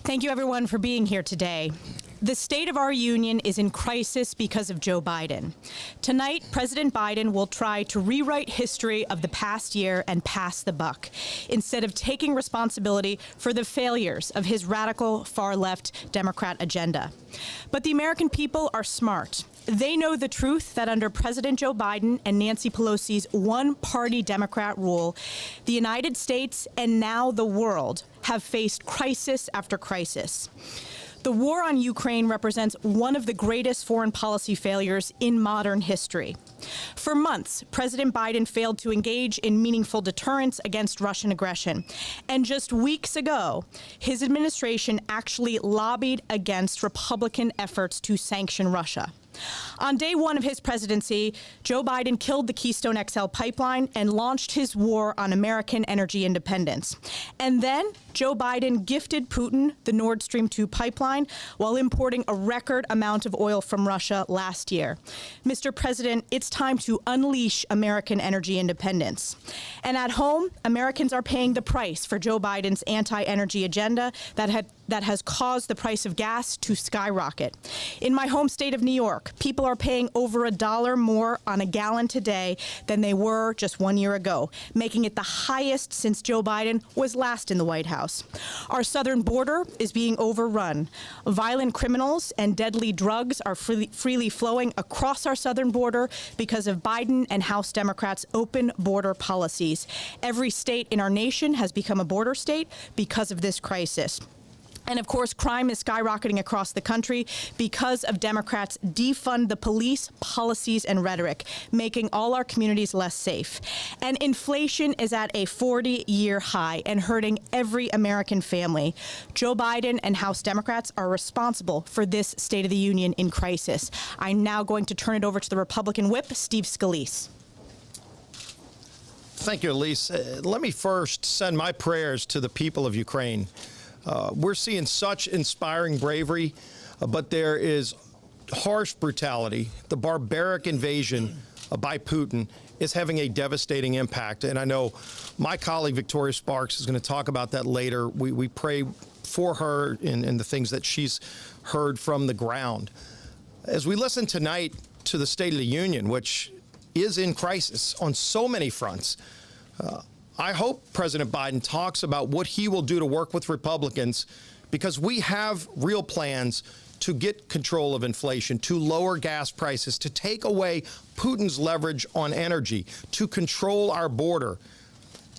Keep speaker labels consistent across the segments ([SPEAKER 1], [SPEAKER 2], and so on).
[SPEAKER 1] Thank you, everyone, for being here today. The state of our union is in crisis because of Joe Biden. Tonight, President Biden will try to rewrite history of the past year and pass the buck, instead of taking responsibility for the failures of his radical far-left Democrat agenda. But the American people are smart. They know the truth that under President Joe Biden and Nancy Pelosi's one-party Democrat rule, the United States and now the world have faced crisis after crisis. The war on Ukraine represents one of the greatest foreign policy failures in modern history. For months, President Biden failed to engage in meaningful deterrence against Russian aggression. And just weeks ago, his administration actually lobbied against Republican efforts to sanction Russia. On day one of his presidency, Joe Biden killed the Keystone XL pipeline and launched his war on American energy independence. And then Joe Biden gifted Putin the Nord Stream 2 pipeline while importing a record amount of oil from Russia last year. Mr. President, it's time to unleash American energy independence. And at home, Americans are paying the price for Joe Biden's anti-energy agenda that has caused the price of gas to skyrocket. In my home state of New York, people are paying over $1 more on a gallon today than they were just 1 year ago, making it the highest since Joe Biden was last in the White House. Our southern border is being overrun. Violent criminals and deadly drugs are freely flowing across our southern border because of Biden and House Democrats' open border policies. Every state in our nation has become a border state because of this crisis. And of course, crime is skyrocketing across the country because of Democrats' defund the police policies and rhetoric, making all our communities less safe. And inflation is at a 40-year high and hurting every American family. Joe Biden and House Democrats are responsible for this State of the Union in crisis. I'm now going to turn it over to the Republican whip, Steve Scalise.
[SPEAKER 2] Thank you, Elise. Let me first send my prayers to the people of Ukraine. We're seeing such inspiring bravery, but there is harsh brutality. The barbaric invasion by Putin is having a devastating impact. And I know my colleague, Victoria Spartz, is going to talk about that later. We pray for her and the things that she's heard from the ground. As we listen tonight to the State of the Union, which is in crisis on so many fronts, I hope President Biden talks about what he will do to work with Republicans, because we have real plans to get control of inflation, to lower gas prices, to take away Putin's leverage on energy, to control our border,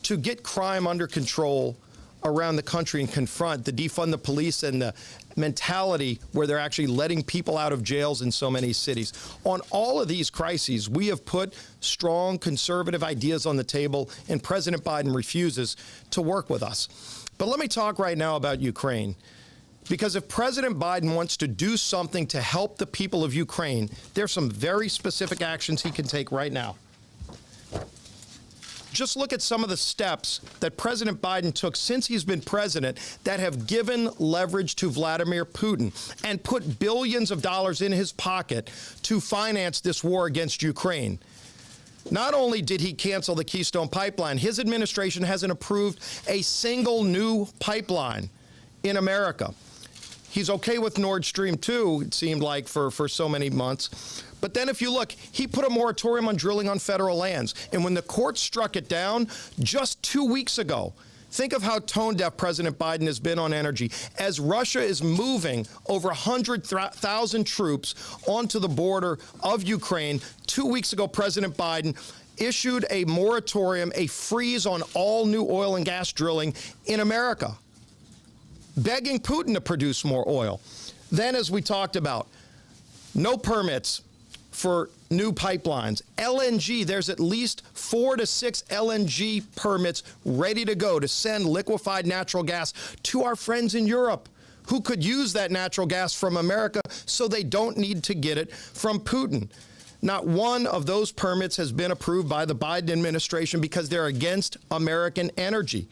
[SPEAKER 2] to get crime under control around the country and confront the defund the police and the mentality where they're actually letting people out of jails in so many cities. On all of these crises, we have put strong conservative ideas on the table, and President Biden refuses to work with us. But let me talk right now about Ukraine, because if President Biden wants to do something to help the people of Ukraine, there's some very specific actions he can take right now. Just look at some of the steps that President Biden took since he's been president that have given leverage to Vladimir Putin and put billions of dollars in his pocket to finance this war against Ukraine. Not only did he cancel the Keystone pipeline, his administration hasn't approved a single new pipeline in America. He's okay with Nord Stream 2, it seemed like, for so many months. But then if you look, he put a moratorium on drilling on federal lands. And when the court struck it down just 2 weeks ago, think of how tone-deaf President Biden has been on energy. As Russia is moving over 100,000 troops onto the border of Ukraine, 2 weeks ago, President Biden issued a moratorium, a freeze on all new oil and gas drilling in America, begging Putin to produce more oil. Then, as we talked about, no permits for new pipelines. LNG, there's at least 4 to 6 LNG permits ready to go to send liquefied natural gas to our friends in Europe who could use that natural gas from America so they don't need to get it from Putin. Not one of those permits has been approved by the Biden administration because they're against American energy.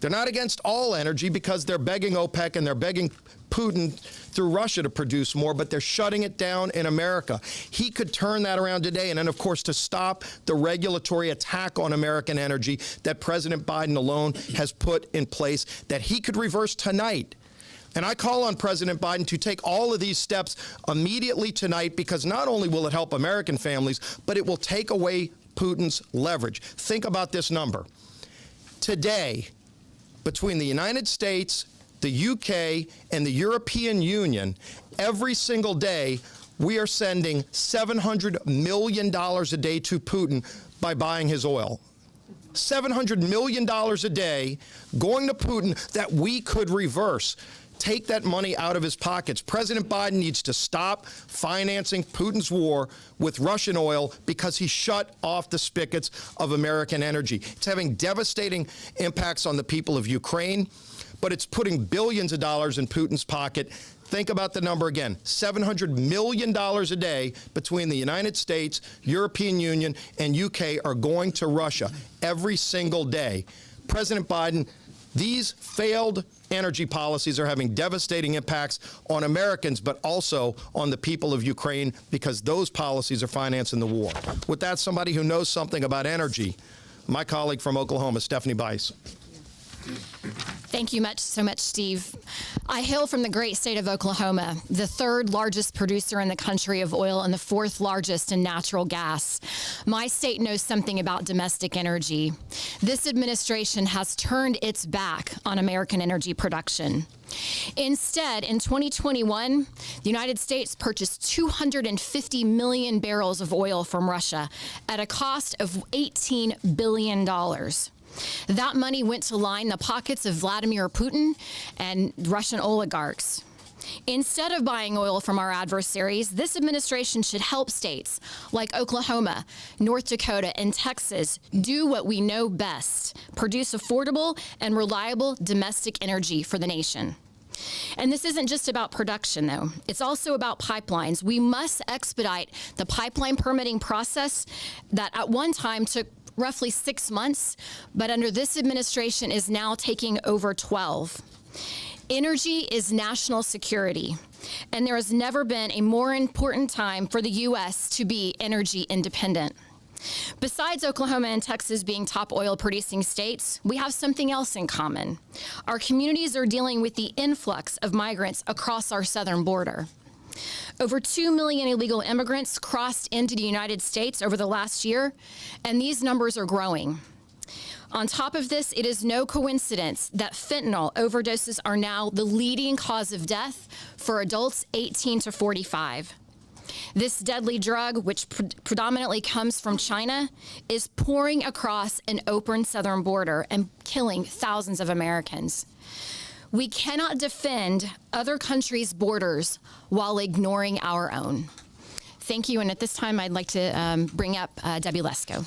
[SPEAKER 2] They're not against all energy because they're begging OPEC and they're begging Putin through Russia to produce more, but they're shutting it down in America. He could turn that around today. And then, of course, to stop the regulatory attack on American energy that President Biden alone has put in place that he could reverse tonight. And I call on President Biden to take all of these steps immediately tonight, because not only will it help American families, but it will take away Putin's leverage. Think about this number. Today, between the United States, the UK, and the European Union, every single day, we are sending $700 million a day to Putin by buying his oil. $700 million a day going to Putin that we could reverse. Take that money out of his pockets. President Biden needs to stop financing Putin's war with Russian oil, because he shut off the spigots of American energy. It's having devastating impacts on the people of Ukraine, but it's putting billions of dollars in Putin's pocket. Think about the number again, $700 million a day between the United States, European Union, and UK are going to Russia every single day. President Biden, these failed energy policies are having devastating impacts on Americans, but also on the people of Ukraine, because those policies are financing the war. With that, somebody who knows something about energy, my colleague from Oklahoma, Stephanie Bice.
[SPEAKER 3] Thank you so much, Steve. I hail from the great state of Oklahoma, the third largest producer in the country of oil and the fourth largest in natural gas. My state knows something about domestic energy. This administration has turned its back on American energy production. Instead, in 2021, the United States purchased 250 million barrels of oil from Russia at a cost of $18 billion. That money went to line the pockets of Vladimir Putin and Russian oligarchs. Instead of buying oil from our adversaries, this administration should help states like Oklahoma, North Dakota, and Texas do what we know best: produce affordable and reliable domestic energy for the nation. And this isn't just about production, though. It's also about pipelines. We must expedite the pipeline permitting process that at one time took roughly 6 months, but under this administration is now taking over 12. Energy is national security, and there has never been a more important time for the U.S. to be energy independent. Besides Oklahoma and Texas being top oil producing states, we have something else in common. Our communities are dealing with the influx of migrants across our southern border. Over 2 million illegal immigrants crossed into the United States over the last year, and these numbers are growing. On top of this, it is no coincidence that fentanyl overdoses are now the leading cause of death for adults 18 to 45. This deadly drug, which predominantly comes from China, is pouring across an open southern border and killing thousands of Americans. We cannot defend other countries' borders while ignoring our own. Thank you, and at this time, I'd like to bring up Debbie Lesko.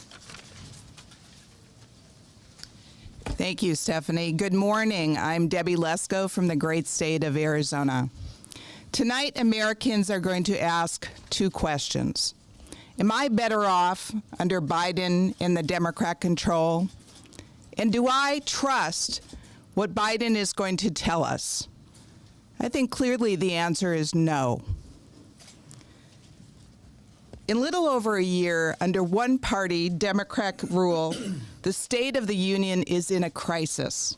[SPEAKER 4] Thank you, Stephanie. Good morning. I'm Debbie Lesko from the great state of Arizona. Tonight, Americans are going to ask two questions. Am I better off under Biden and the Democrat control? And do I trust what Biden is going to tell us? I think clearly the answer is no. In little over a year, under one-party Democrat rule, the State of the Union is in a crisis.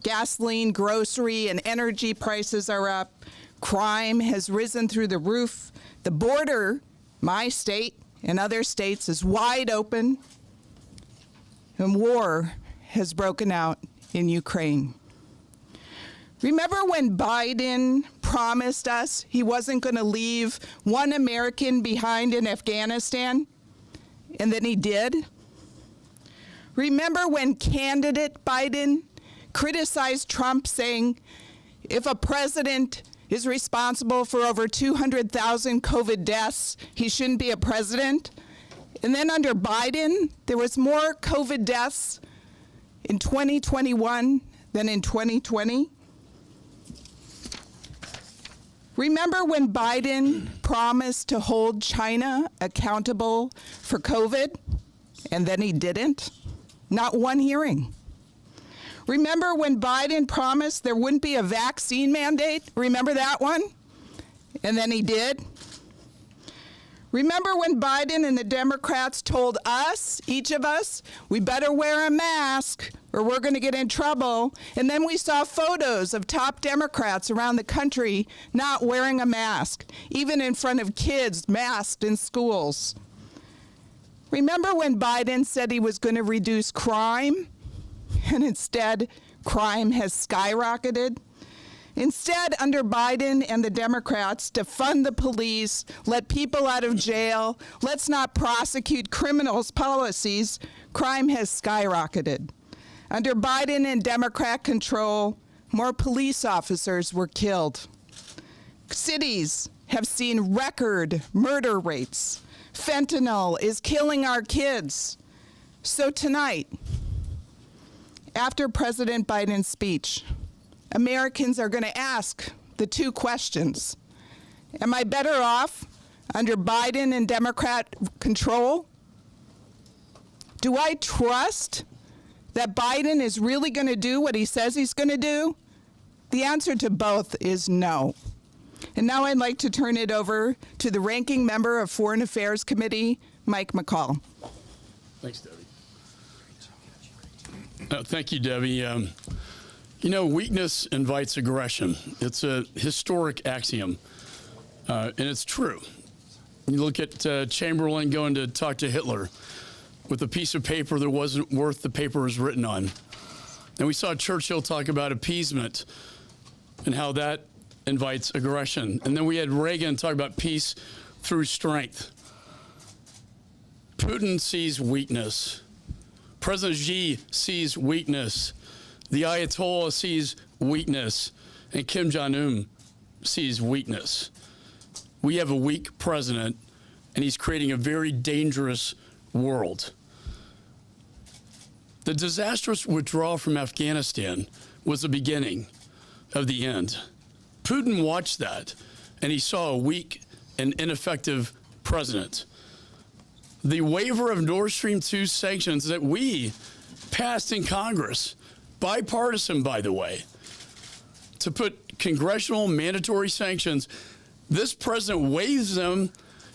[SPEAKER 4] Gasoline, grocery, and energy prices are up. Crime has risen through the roof. The border, my state and other states, is wide open. And war has broken out in Ukraine. Remember when Biden promised us he wasn't going to leave one American behind in Afghanistan? And then he did? Remember when candidate Biden criticized Trump, saying, if a president is responsible for over 200,000 COVID deaths, he shouldn't be a president? And then under Biden, there was more COVID deaths in 2021 than in 2020? Remember when Biden promised to hold China accountable for COVID, and then he didn't? Not one hearing. Remember when Biden promised there wouldn't be a vaccine mandate? Remember that one? And then he did? Remember when Biden and the Democrats told us, each of us, we better wear a mask or we're going to get in trouble? And then we saw photos of top Democrats around the country not wearing a mask, even in front of kids masked in schools. Remember when Biden said he was going to reduce crime, and instead crime has skyrocketed? Instead, under Biden and the Democrats, defund the police, let people out of jail, let's not prosecute criminals policies, crime has skyrocketed. Under Biden and Democrat control, more police officers were killed. Cities have seen record murder rates. Fentanyl is killing our kids. So tonight, after President Biden's speech, Americans are going to ask the two questions. Am I better off under Biden and Democrat control? Do I trust that Biden is really going to do what he says he's going to do? The answer to both is no. And now I'd like to turn it over to the ranking member of Foreign Affairs Committee, Mike McCall.
[SPEAKER 5] Thanks, Debbie. Thank you, Debbie. You know, weakness invites aggression. It's a historic axiom, and it's true. You look at Chamberlain going to talk to Hitler with a piece of paper that wasn't worth the paper it was written on. And we saw Churchill talk about appeasement and how that invites aggression. And then we had Reagan talk about peace through strength. Putin sees weakness. President Xi sees weakness. The Ayatollah sees weakness, and Kim Jong-un sees weakness. We have a weak president, and he's creating a very dangerous world. The disastrous withdrawal from Afghanistan was the beginning of the end. Putin watched that, and he saw a weak and ineffective president. The waiver of Nord Stream 2 sanctions that we passed in Congress, bipartisan, by the way, to put congressional mandatory sanctions, this president waives them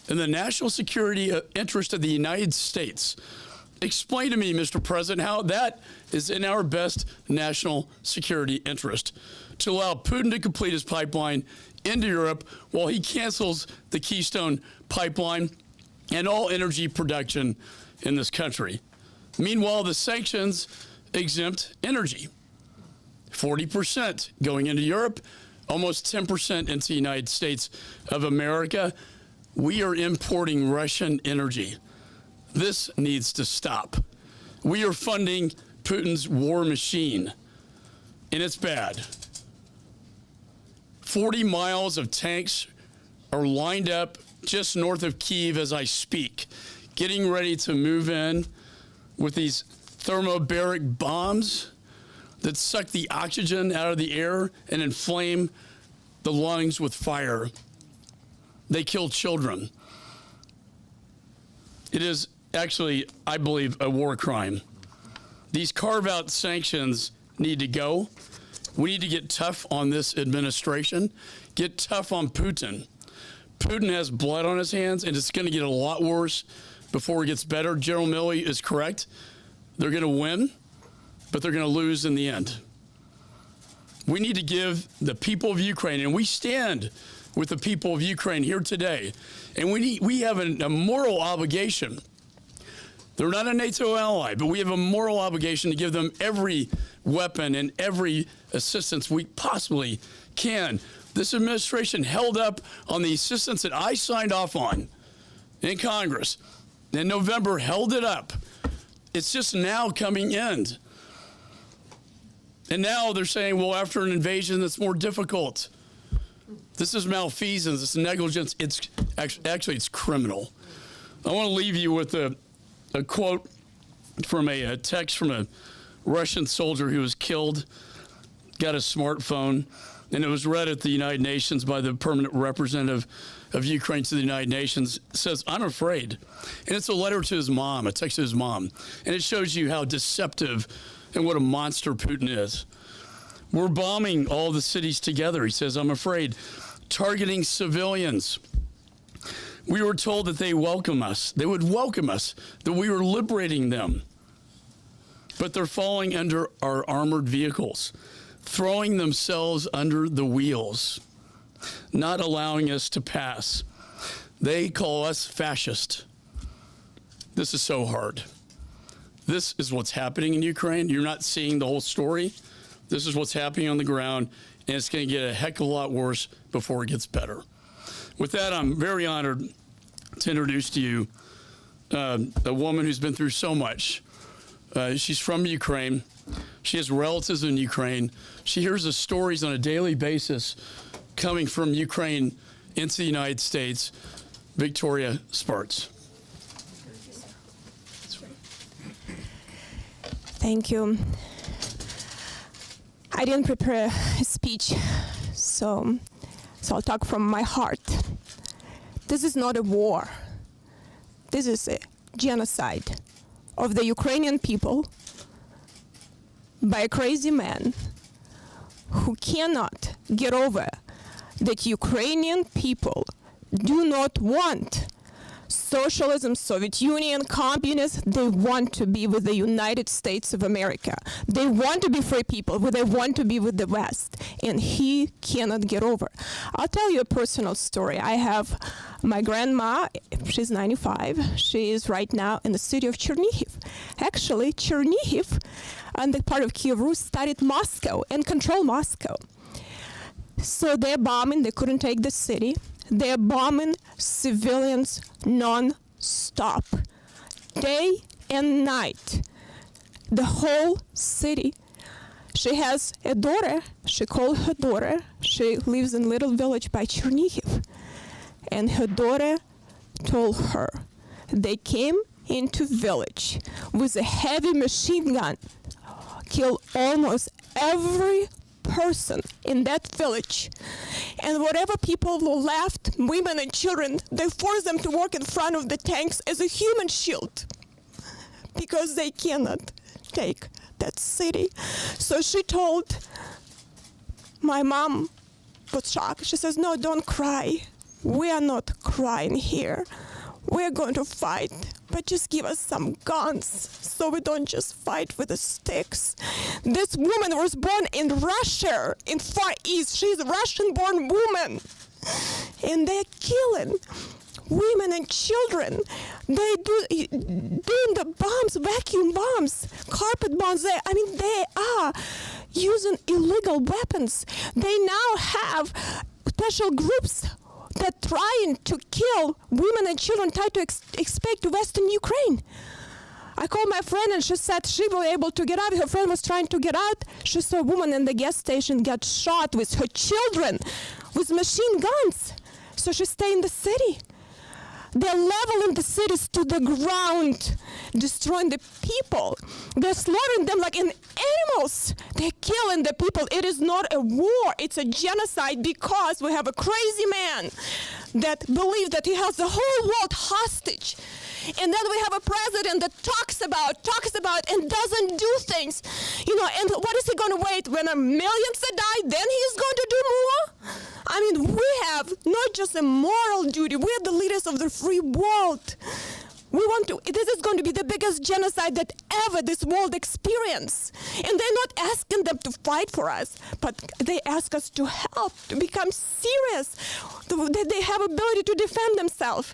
[SPEAKER 5] in the national security interest of the United States. Explain to me, Mr. President, how that is in our best national security interest, to allow Putin to complete his pipeline into Europe while he cancels the Keystone pipeline and all energy production in this country. Meanwhile, the sanctions exempt energy. 40% going into Europe, almost 10% into the United States of America. We are importing Russian energy. This needs to stop. We are funding Putin's war machine, and it's bad. 40 miles of tanks are lined up just north of Kyiv as I speak, getting ready to move in with these thermobaric bombs that suck the oxygen out of the air and inflame the lungs with fire. They kill children. It is actually, I believe, a war crime. These carve-out sanctions need to go. We need to get tough on this administration, get tough on Putin. Putin has blood on his hands, and it's going to get a lot worse before it gets better. General Milley is correct. They're going to win, but they're going to lose in the end. We need to give the people of Ukraine, and we stand with the people of Ukraine here today, and we have a moral obligation. They're not a NATO ally, but we have a moral obligation to give them every weapon and every assistance we possibly can. This administration held up on the assistance that I signed off on in Congress. In November, held it up. It's just now coming in. And now they're saying, well, after an invasion, it's more difficult. This is malfeasance, it's negligence, it's actually it's criminal. I want to leave you with a quote from a text from a Russian soldier who was killed, got a smartphone, and it was read at the United Nations by the permanent representative of Ukraine to the United Nations. It says, I'm afraid. And it's a letter to his mom, a text to his mom. And it shows you how deceptive and what a monster Putin is. We're bombing all the cities together, he says, I'm afraid, targeting civilians. We were told that they would welcome us, that we were liberating them. But they're falling under our armored vehicles, throwing themselves under the wheels, not allowing us to pass. They call us fascist. This is so hard. This is what's happening in Ukraine. You're not seeing the whole story. This is what's happening on the ground, and it's going to get a heck of a lot worse before it gets better. With that, I'm very honored to introduce to you a woman who's been through so much. She's from Ukraine. She has relatives in Ukraine. She hears the stories on a daily basis coming from Ukraine into the United States. Victoria Spartz.
[SPEAKER 6] Thank you. I didn't prepare a speech, so I'll talk from my heart. This is not a war. This is a genocide of the Ukrainian people by a crazy man who cannot get over that Ukrainian people do not want socialism, Soviet Union, communists. They want to be with the United States of America. They want to be free people, but they want to be with the West, and he cannot get over. I'll tell you a personal story. I have my grandma, she's 95. She is right now in the city of Chernihiv. Actually, Chernihiv and the part of Kiev Rus studied Moscow and controlled Moscow. So they're bombing, they couldn't take the city. They're bombing civilians non-stop, day and night, the whole city. She has a daughter, she called her daughter, she lives in a little village by Chernihiv, and her daughter told her they came into village with a heavy machine gun, killed almost every person in that village, and whatever people were left, women and children, they forced them to walk in front of the tanks as a human shield because they cannot take that city. So she told, my mom was shocked. She says, no, don't cry. We are not crying here. We're going to fight, but just give us some guns so we don't just fight with the sticks. This woman was born in Russia, in Far East. She's a Russian-born woman. And they're killing women and children. They doing the bombs, vacuum bombs, carpet bombs. They are using illegal weapons. They now have special groups that trying to kill women and children, try to expect Western Ukraine. I called my friend and she said she was able to get out. Her friend was trying to get out. She saw a woman in the gas station get shot with her children with machine guns. So she stayed in the city. They're leveling the cities to the ground, destroying the people. They're slaughtering them like in animals. They're killing the people. It is not a war. It's a genocide because we have a crazy man that believes that he has the whole world hostage. And then we have a president that talks about and doesn't do things. And what is he going to wait when millions die? Then he's going to do more? We have not just a moral duty. We are the leaders of the free world. This is going to be the biggest genocide that ever this world experienced. And they're not asking them to fight for us, but they ask us to help, to become serious, that they have ability to defend themselves.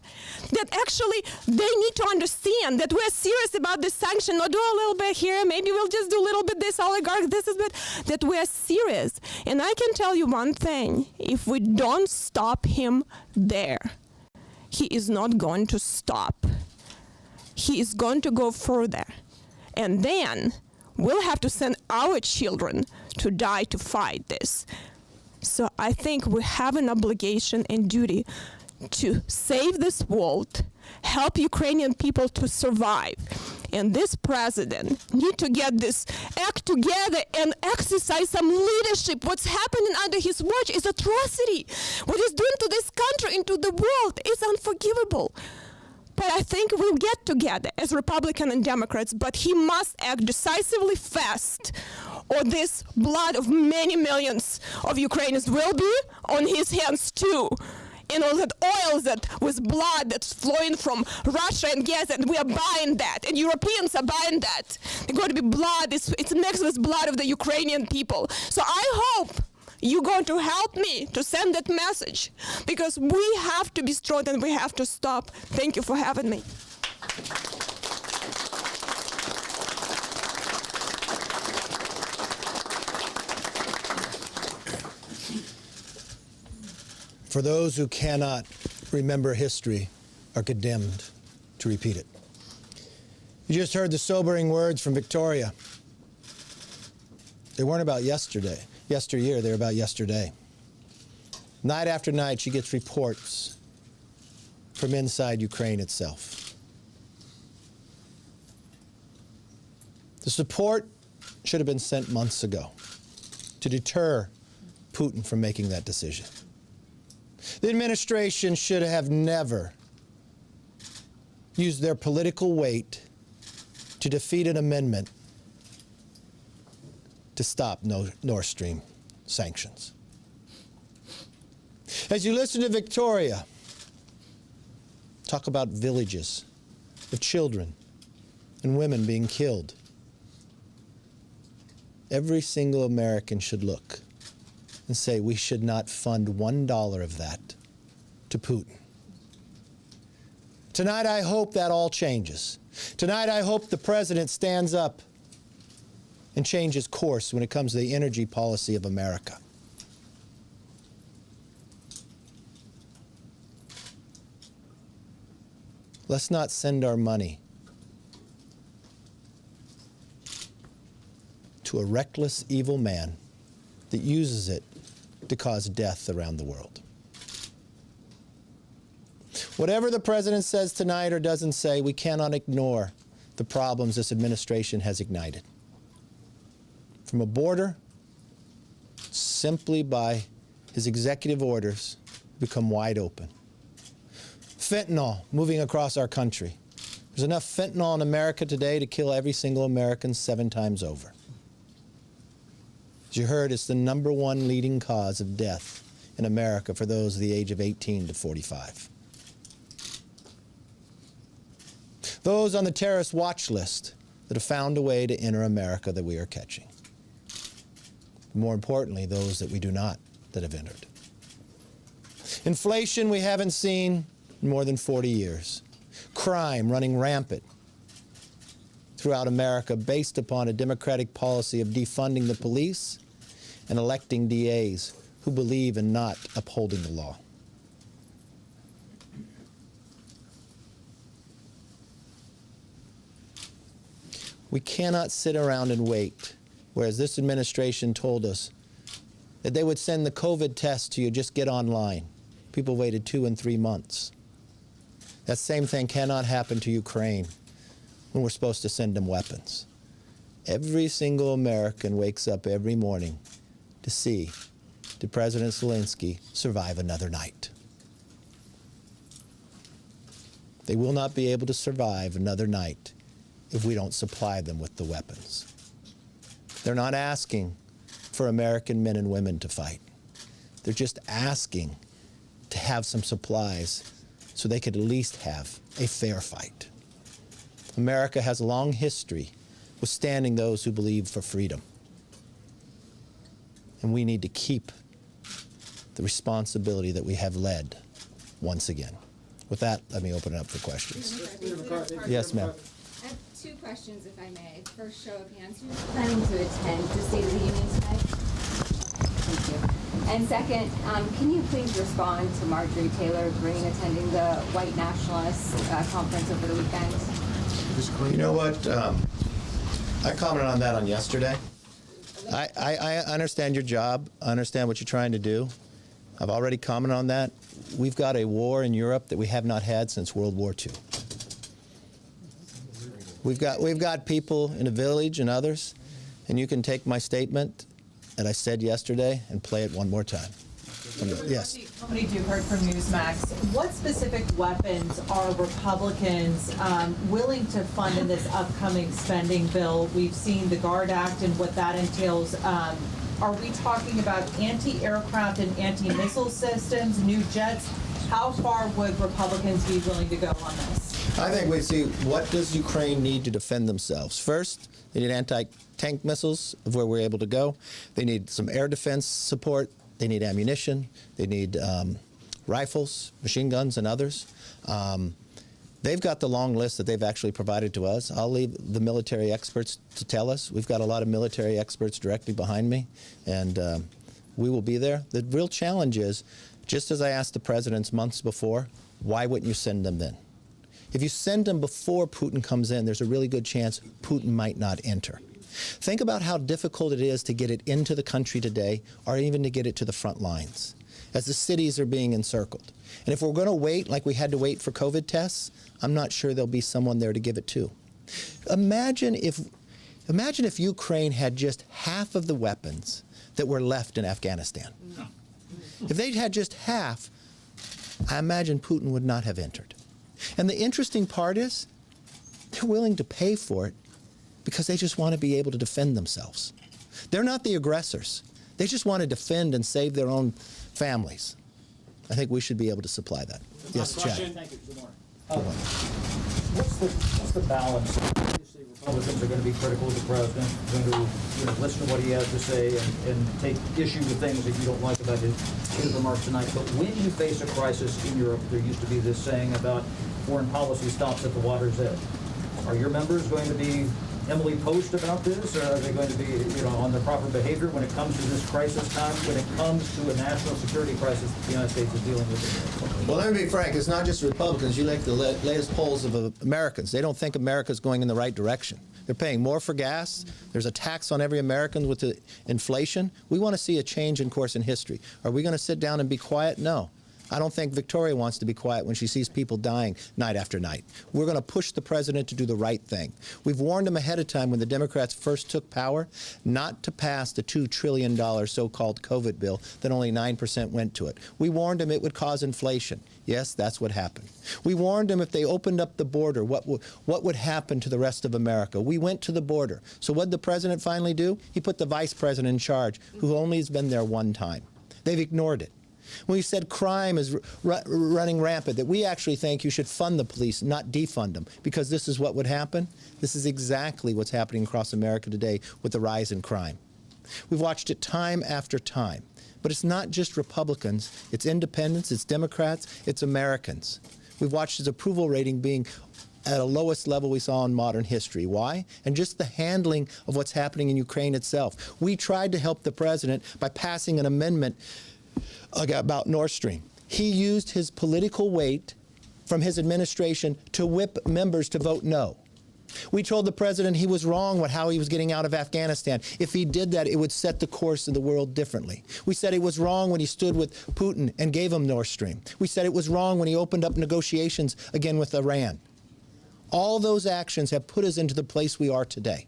[SPEAKER 6] That actually they need to understand that we're serious about this sanction, not do a little bit here, maybe we'll just do a little bit this oligarch, this is bit, that we're serious. And I can tell you one thing, if we don't stop him there, he is not going to stop. He is going to go further. And then we'll have to send our children to die to fight this. So I think we have an obligation and duty to save this world, help Ukrainian people to survive. And this president need to get this act together and exercise some leadership. What's happening under his watch is atrocity. What he's doing to this country and to the world is unforgivable. But I think we'll get together as Republicans and Democrats, but he must act decisively fast, or this blood of many millions of Ukrainians will be on his hands too. and all that oil that with blood that's flowing from Russia and gas, and we are buying that, and Europeans are buying that. There's going to be blood. It's mixed with blood of the Ukrainian people. So I hope you're going to help me to send that message, because we have to be strong and we have to stop. Thank you for having me.
[SPEAKER 7] For those who cannot remember history are condemned to repeat it. You just heard the sobering words from Victoria. They weren't about yesteryear, they're about yesterday. Night after night, she gets reports from inside Ukraine itself. The support should have been sent months ago to deter Putin from making that decision. The administration should have never used their political weight to defeat an amendment to stop Nord Stream sanctions. As you listen to Victoria talk about villages of children and women being killed, every single American should look and say we should not fund $1 of that to Putin. Tonight, I hope that all changes. Tonight, I hope the president stands up and changes course when it comes to the energy policy of America. Let's not send our money to a reckless, evil man that uses it to cause death around the world. Whatever the president says tonight or doesn't say, we cannot ignore the problems this administration has ignited. From a border, simply by his executive orders, become wide open. Fentanyl moving across our country. There's enough fentanyl in America today to kill every single American 7 times over. As you heard, it's the #1 leading cause of death in America for those of the age of 18 to 45. Those on the terrorist watch list that have found a way to enter America that we are catching. More importantly, those that we do not, that have entered. Inflation we haven't seen in more than 40 years. Crime running rampant throughout America based upon a Democratic policy of defunding the police and electing DAs who believe in not upholding the law. We cannot sit around and wait, whereas this administration told us that they would send the COVID test to you, just get online. People waited 2 and 3 months. That same thing cannot happen to Ukraine when we're supposed to send them weapons. Every single American wakes up every morning to see, did President Zelensky survive another night? They will not be able to survive another night if we don't supply them with the weapons. They're not asking for American men and women to fight. They're just asking to have some supplies so they could at least have a fair fight. America has a long history withstanding those who believe for freedom. And we need to keep the responsibility that we have led once again. With that, let me open it up for questions. Yes, ma'am.
[SPEAKER 8] I have 2 questions, if I may. First, show of hands. Who's planning to attend the State of the Union tonight? Thank you. And second, can you please respond to Marjorie Taylor Greene attending the white nationalist conference over the weekend?
[SPEAKER 7] You know what? I commented on that on yesterday. I understand your job. I understand what you're trying to do. I've already commented on that. We've got a war in Europe that we have not had since World War II. We've got people in a village and others, and you can take my statement that I said yesterday and play it one more time. Yes.
[SPEAKER 9] Company Duke heard from Newsmax. What specific weapons are Republicans willing to fund in this upcoming spending bill? We've seen the GUARD Act and what that entails. Are we talking about anti-aircraft and anti-missile systems, new jets? How far would Republicans be willing to go on this?
[SPEAKER 7] I think we see, what does Ukraine need to defend themselves? First, they need anti-tank missiles of where we're able to go. They need some air defense support. They need ammunition. They need rifles, machine guns, and others. They've got the long list that they've actually provided to us. I'll leave the military experts to tell us. We've got a lot of military experts directly behind me, and we will be there. The real challenge is, just as I asked the presidents months before, why wouldn't you send them then? If you send them before Putin comes in, there's a really good chance Putin might not enter. Think about how difficult it is to get it into the country today, or even to get it to the front lines, as the cities are being encircled. And if we're going to wait like we had to wait for COVID tests, I'm not sure there'll be someone there to give it to. Imagine if Ukraine had just half of the weapons that were left in Afghanistan. If they'd had just half, I imagine Putin would not have entered. And the interesting part is, they're willing to pay for it because they just want to be able to defend themselves. They're not the aggressors. They just want to defend and save their own families. I think we should be able to supply that. Yes, Chad.
[SPEAKER 10] Thank you. Good morning. What's the balance? Obviously, Republicans are going to be critical of the president, going to listen to what he has to say and take issue with things that you don't like about his remarks tonight. But when you face a crisis in Europe, there used to be this saying about foreign policy stops at the water's edge. Are your members going to be Emily Post about this, or are they going to be, on the proper behavior when it comes to this crisis time, when it comes to a national security crisis that the United States is dealing with?
[SPEAKER 7] Well, let me be frank. It's not just Republicans. You look at the latest polls of Americans. They don't think America's going in the right direction. They're paying more for gas. There's a tax on every American with the inflation. We want to see a change in course in history. Are we going to sit down and be quiet? No. I don't think Victoria wants to be quiet when she sees people dying night after night. We're going to push the president to do the right thing. We've warned him ahead of time when the Democrats first took power not to pass the $2 trillion so-called COVID bill that only 9% went to it. We warned him it would cause inflation. Yes, that's what happened. We warned him if they opened up the border, what would happen to the rest of America. We went to the border. So what did the president finally do? He put the vice president in charge, who only has been there one time. They've ignored it. When we said crime is running rampant, that we actually think you should fund the police, not defund them, because this is what would happen. This is exactly what's happening across America today with the rise in crime. We've watched it time after time. But it's not just Republicans. It's independents, it's Democrats, it's Americans. We've watched his approval rating being at a lowest level we saw in modern history. Why? And just the handling of what's happening in Ukraine itself. We tried to help the president by passing an amendment about Nord Stream. He used his political weight from his administration to whip members to vote no. We told the president he was wrong with how he was getting out of Afghanistan. If he did that, it would set the course of the world differently. We said it was wrong when he stood with Putin and gave him Nord Stream. We said it was wrong when he opened up negotiations again with Iran. All those actions have put us into the place we are today.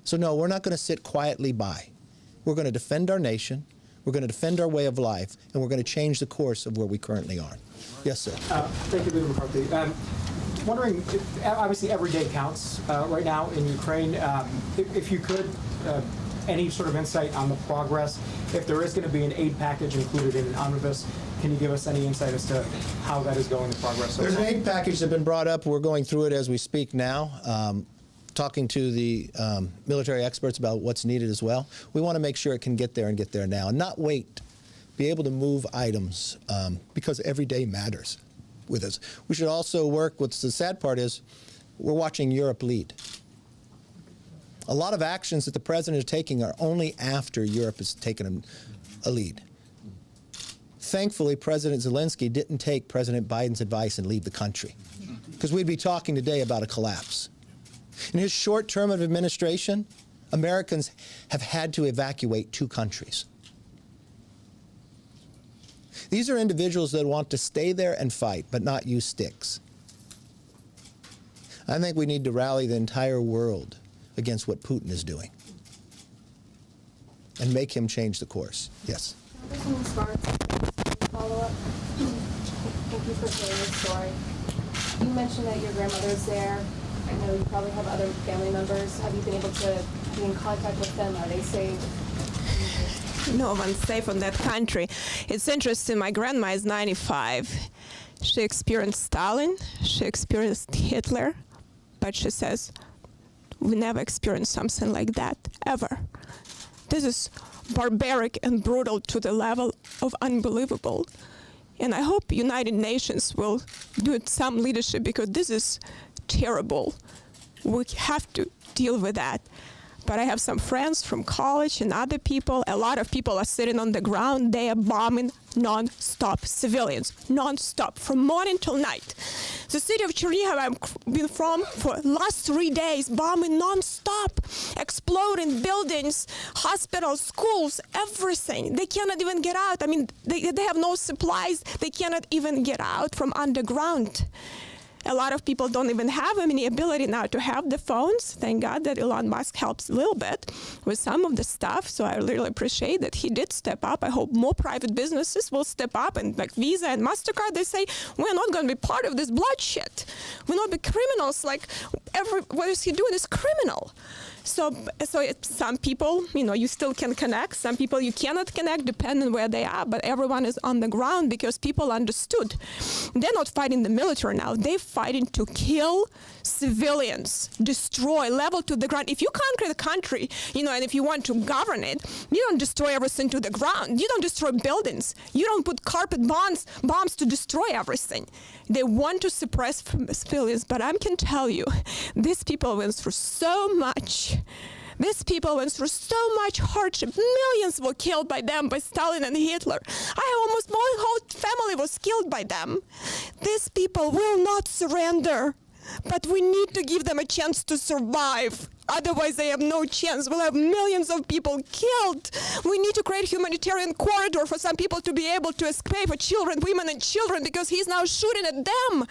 [SPEAKER 7] So no, we're not going to sit quietly by. We're going to defend our nation. We're going to defend our way of life, and we're going to change the course of where we currently are. Yes, sir.
[SPEAKER 11] Thank you, Leader McCarthy. Wondering, obviously every day counts right now in Ukraine. If you could, any sort of insight on the progress, if there is going to be an aid package included in an omnibus, can you give us any insight as to how that is going, the progress so
[SPEAKER 7] There's
[SPEAKER 11] far?
[SPEAKER 7] an aid package that's been brought up. We're going through it as we speak now. Talking to the military experts about what's needed as well. We want to make sure it can get there and get there now and not wait. Be able to move items because every day matters with us. We should also work, what's the sad part is, we're watching Europe lead. A lot of actions that the president is taking are only after Europe has taken a lead. Thankfully, President Zelensky didn't take President Biden's advice and leave the country, because we'd be talking today about a collapse. In his short term of administration, Americans have had to evacuate 2 countries. These are individuals that want to stay there and fight, but not use sticks. I think we need to rally the entire world against what Putin is doing and make him change the course. Yes.
[SPEAKER 8] Congressman Spartz, follow-up. Thank you for sharing your story. You mentioned that your grandmother's there. I know you probably have other family members. Have you been able to be in contact with them? Are they safe?
[SPEAKER 6] no one's safe in that country. It's interesting, my grandma is 95. She experienced Stalin, she experienced Hitler, but she says, we never experienced something like that, ever. This is barbaric and brutal to the level of unbelievable. And I hope United Nations will do some leadership, because this is terrible. We have to deal with that. But I have some friends from college and other people. A lot of people are sitting on the ground. They are bombing non-stop civilians, non-stop, from morning till night. The city of Chernihiv I've been from for last 3 days, bombing non-stop, exploding buildings, hospitals, schools, everything. They cannot even get out. I mean, they have no supplies. They cannot even get out from underground. A lot of people don't even have any ability now to have the phones. Thank God that Elon Musk helps a little bit with some of the stuff. So I really appreciate that he did step up. I hope more private businesses will step up, and like Visa and MasterCard, they say, we're not going to be part of this bloodshed. We're not be criminals. Like, what is he doing is criminal. So some people, you still can connect. Some people you cannot connect, depending on where they are. But everyone is on the ground because people understood. They're not fighting the military now. They're fighting to kill civilians, destroy, level to the ground. If you conquer the country, and if you want to govern it, you don't destroy everything to the ground. You don't destroy buildings. You don't put carpet bombs to destroy everything. They want to suppress civilians, but I can tell you, these people went through so much. These people went through so much hardship. Millions were killed by them, by Stalin and Hitler. Almost my whole family was killed by them. These people will not surrender, but we need to give them a chance to survive. Otherwise, they have no chance. We'll have millions of people killed. We need to create a humanitarian corridor for some people to be able to escape, for children, women and children, because he's now shooting at them.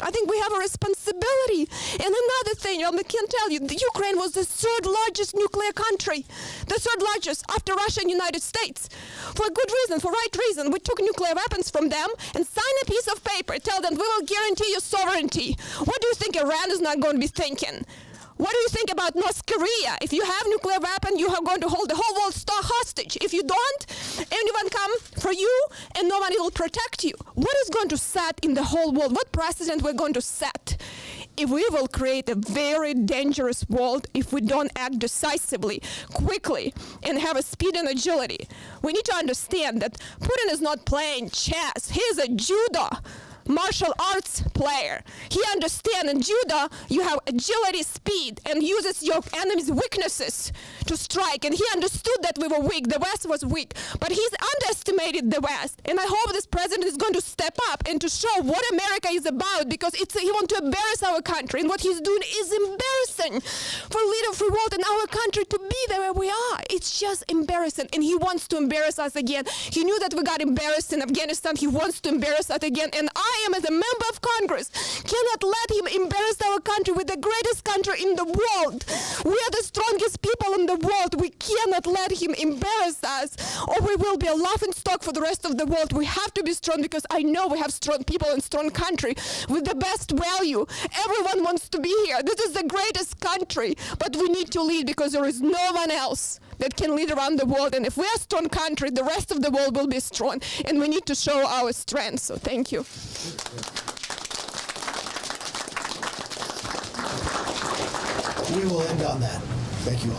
[SPEAKER 6] I think we have a responsibility. And another thing, I can tell you, Ukraine was the third largest nuclear country. The third largest after Russia and United States. For a good reason, for right reason. We took nuclear weapons from them and signed a piece of paper, tell them we will guarantee your sovereignty. What do you think Iran is not going to be thinking? What do you think about North Korea? If you have nuclear weapon, you are going to hold the whole world hostage. If you don't, anyone come for you and no one will protect you. What is going to set in the whole world? What precedent we're going to set? If we will create a very dangerous world if we don't act decisively, quickly, and have a speed and agility. We need to understand that Putin is not playing chess. He is a judo martial arts player. He understands in judo you have agility, speed, and uses your enemy's weaknesses to strike. And he understood that we were weak. The West was weak. But he's underestimated the West. And I hope this president is going to step up and to show what America is about, because he wants to embarrass our country. And what he's doing is embarrassing for a leader of the world in our country to be there where we are. It's just embarrassing. And he wants to embarrass us again. He knew that we got embarrassed in Afghanistan. He wants to embarrass us again. And I am, as a member of Congress, cannot let him embarrass our country with the greatest country in the world. We are the strongest people in the world. We cannot let him embarrass us, or we will be a laughingstock for the rest of the world. We have to be strong, because I know we have strong people and strong country with the best value. Everyone wants to be here. This is the greatest country, but we need to lead, because there is no one else that can lead around the world. And if we are a strong country, the rest of the world will be strong. And we need to show our strength. So thank you.
[SPEAKER 7] We will end on that. Thank you all.